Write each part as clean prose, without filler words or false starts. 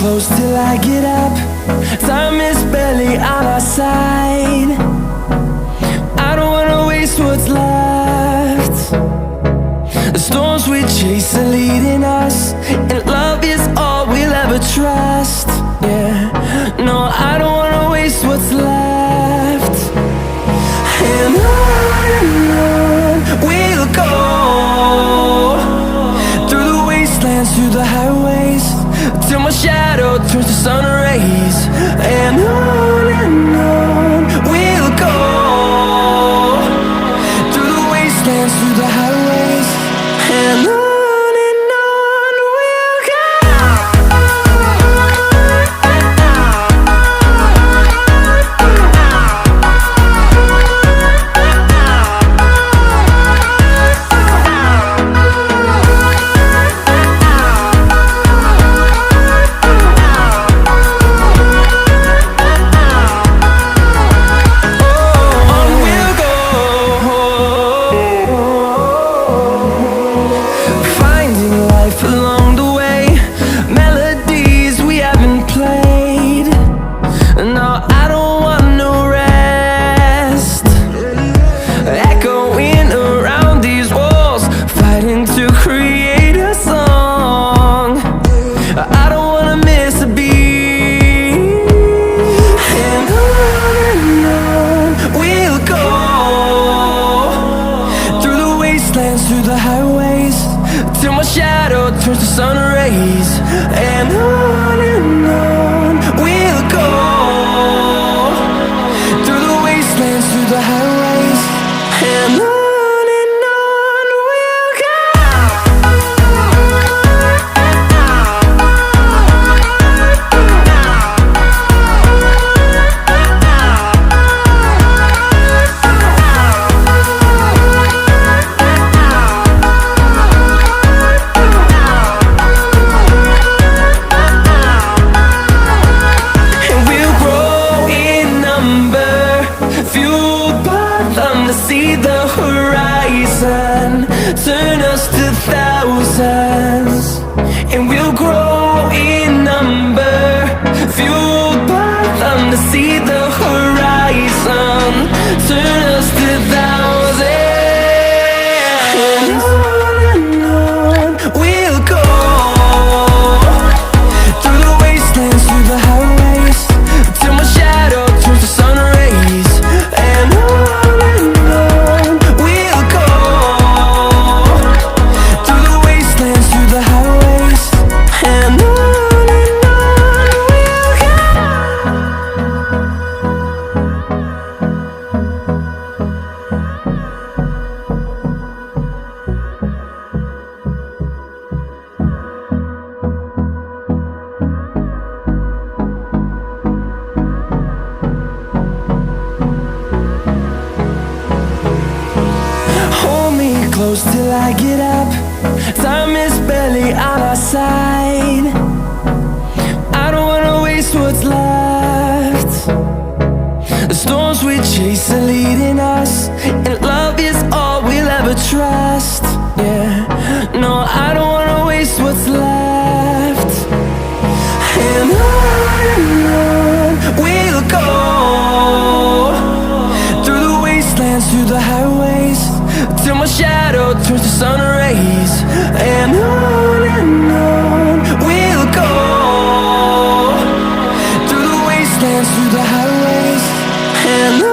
close till I get up. Time is barely on our side. I don't wanna waste what's left. The storms we chase are leading us, and love is all we'll ever trust. Yeah, no, I don't wanna waste what's left. And on we'll go, through the wastelands, through the highways, till my shadow turns to sun rays. And on we'll go, through the wastelands, through the highways, and on we'll go. Along the way, melodies we haven't played. No, I don't want no rest. Echoing around these walls, fighting to create a song. I don't wanna miss a beat. And on we'll go, through the wastelands, through the highways, till my shadow turns to sun rays. And on we'll go, through the wastelands, through the highways, and on we'll go. See the horizon, turn us to thousands, and we'll grow in number, fueled by them to see the horizon, turn us to thousands. And on we'll go, through the wastelands, through the highways, till my shadow turns to sun rays. And close till I get up. Time is barely on our side. I don't wanna waste what's left. The storms we chase are leading us, and love is all we'll ever trust. Yeah, no, I don't wanna waste what's left. And on we'll go, through the wastelands, through the highways, till my shadow turns to sun rays. And on we'll go, through the wastelands, through the highways, and on.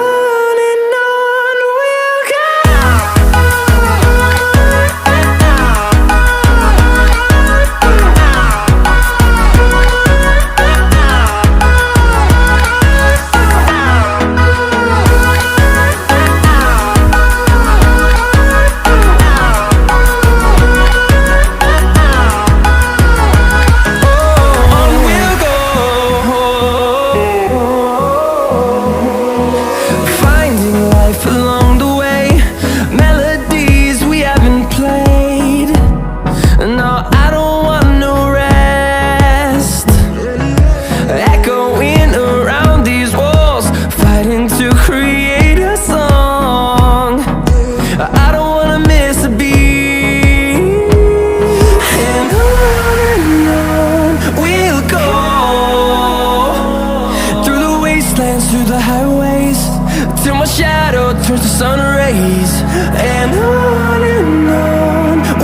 wastelands, through the highways, till my shadow turns to sun rays. And on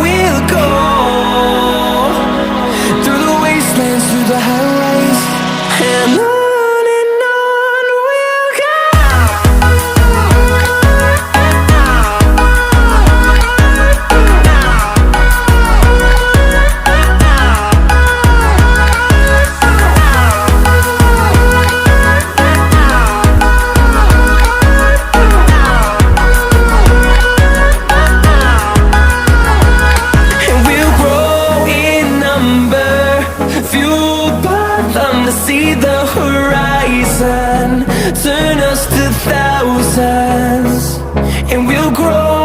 we'll go, through the wastelands, through the highways, and on. See the horizon turn us to thousands, and we'll grow